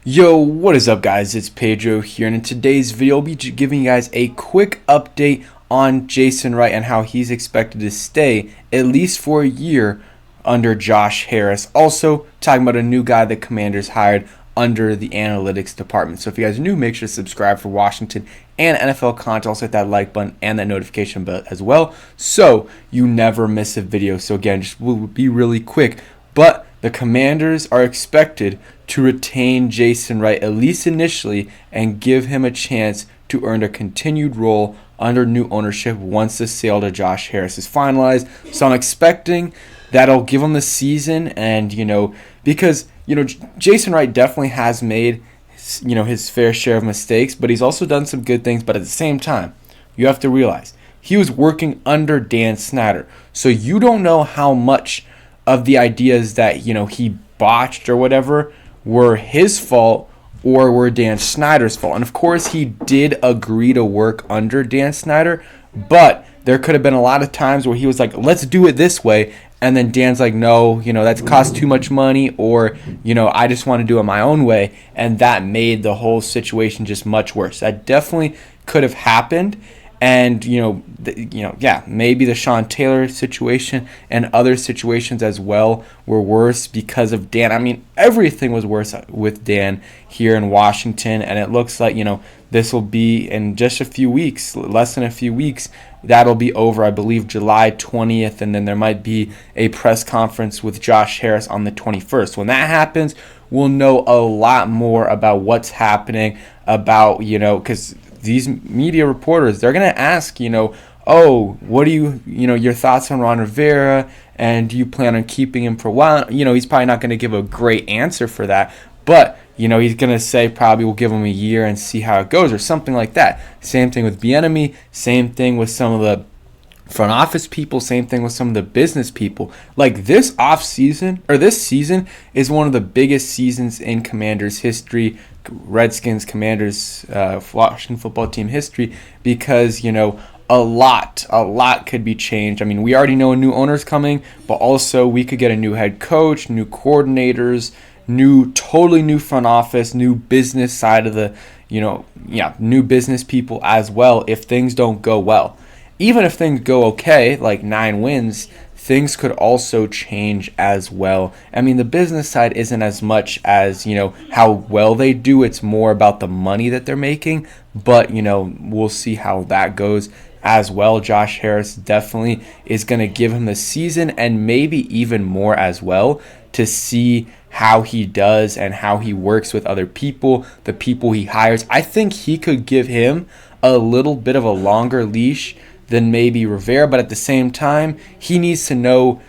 Yo, what is up guys? It's Pedro here, and in today's video I'll be giving you guys a quick update on Jason Wright and how he's expected to stay at least for a year under Josh Harris. Also talking about a new guy the Commanders hired under the analytics department. So if you guys are new, make sure to subscribe for Washington and NFL content. Also hit that like button and that notification bell as well, so you never miss a video. So again, just will be really quick, but the Commanders are expected to retain Jason Wright, at least initially, and give him a chance to earn a continued role under new ownership once the sale to Josh Harris is finalized. So I'm expecting that'll give him the season, and because Jason Wright definitely has made his fair share of mistakes, but he's also done some good things. But at the same time, you have to realize he was working under Dan Snyder, so you don't know how much of the ideas that he botched or whatever were his fault or were Dan Snyder's fault. And of course he did agree to work under Dan Snyder, but there could have been a lot of times where he was like, let's do it this way, and then Dan's like, no, that's cost too much money, or I just want to do it my own way, and that made the whole situation just much worse. That definitely could have happened. And maybe the Sean Taylor situation and other situations as well were worse because of Dan. I mean, everything was worse with Dan here in Washington, and it looks like this will be in just a few weeks, less than a few weeks. That'll be over, I believe, July 20th, and then there might be a press conference with Josh Harris on the 21st. When that happens, we'll know a lot more about what's happening, about because these media reporters, they're going to ask, what do your thoughts on Ron Rivera, and do you plan on keeping him for a while? He's probably not going to give a great answer for that, but, he's going to say probably we'll give him a year and see how it goes or something like that. Same thing with Bieniemy, same thing with some of the front office people, same thing with some of the business people. Like this season is one of the biggest seasons in Commanders history, Redskins, Commanders, Washington football team history, because a lot could be changed. I mean, we already know a new owner's coming, but also we could get a new head coach, new coordinators, totally new front office, new business side of the new business people as well if things don't go well. Even if things go okay, like 9 wins, things could also change as well. I mean, the business side isn't as much as, how well they do. It's more about the money that they're making. But, we'll see how that goes as well. Josh Harris definitely is going to give him the season and maybe even more as well to see how he does and how he works with other people, the people he hires. I think he could give him a little bit of a longer leash than maybe Rivera, but at the same time, he needs to know,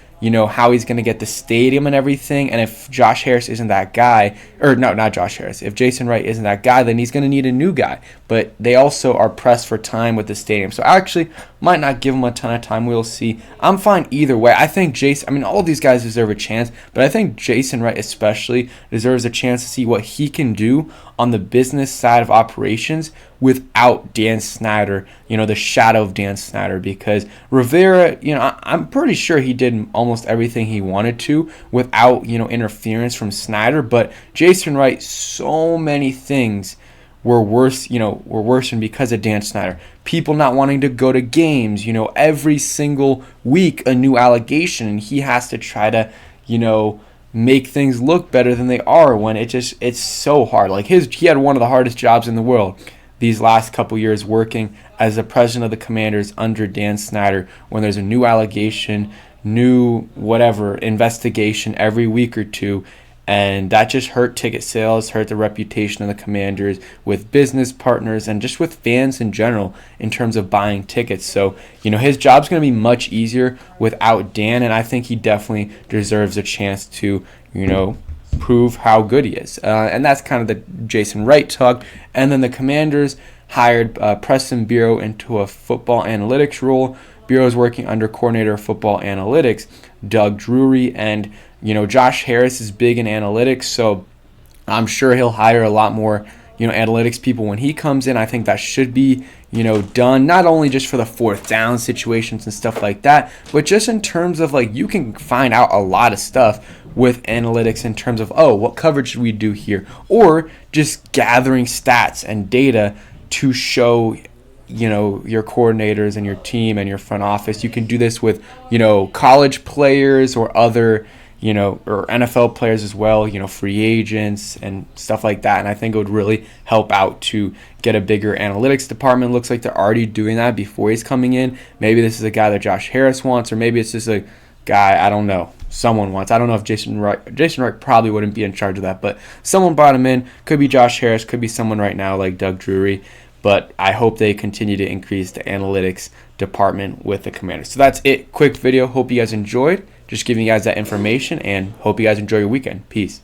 how he's going to get the stadium and everything. And if Josh Harris isn't that guy, or no, not Josh Harris, if Jason Wright isn't that guy, then he's going to need a new guy. But they also are pressed for time with the stadium. So I actually might not give him a ton of time. We'll see. I'm fine either way. I think all of these guys deserve a chance, but I think Jason Wright especially deserves a chance to see what he can do on the business side of operations without Dan Snyder, the shadow of Dan Snyder, because Rivera, I'm pretty sure he did almost everything he wanted to without, interference from Snyder, but Jason Wright, so many things were worsened because of Dan Snyder. People not wanting to go to games, every single week a new allegation, and he has to try to, make things look better than they are when it's so hard. Like he had one of the hardest jobs in the world these last couple years, working as the president of the Commanders under Dan Snyder, when there's a new allegation, new whatever investigation every week or two. And that just hurt ticket sales, hurt the reputation of the Commanders with business partners and just with fans in general in terms of buying tickets. So, his job's going to be much easier without Dan, and I think he definitely deserves a chance to, prove how good he is. And that's kind of the Jason Wright talk. And then the Commanders hired Preston Bureau into a football analytics role. Bureau is working under coordinator of football analytics, Doug Drury, and Josh Harris is big in analytics, so I'm sure he'll hire a lot more, analytics people when he comes in. I think that should be, done, not only just for the fourth down situations and stuff like that, but just in terms of like you can find out a lot of stuff with analytics in terms of, oh, what coverage should we do here, or just gathering stats and data to show your coordinators and your team and your front office. You can do this with college players or other or NFL players as well, free agents and stuff like that. And I think it would really help out to get a bigger analytics department. Looks like they're already doing that before he's coming in. Maybe this is a guy that Josh Harris wants, or maybe it's just a guy, I don't know, someone wants. I don't know if Jason Wright probably wouldn't be in charge of that, but someone brought him in. Could be Josh Harris, could be someone right now like Doug Drury. But I hope they continue to increase the analytics department with the Commanders. So that's it. Quick video. Hope you guys enjoyed. Just giving you guys that information, and hope you guys enjoy your weekend. Peace.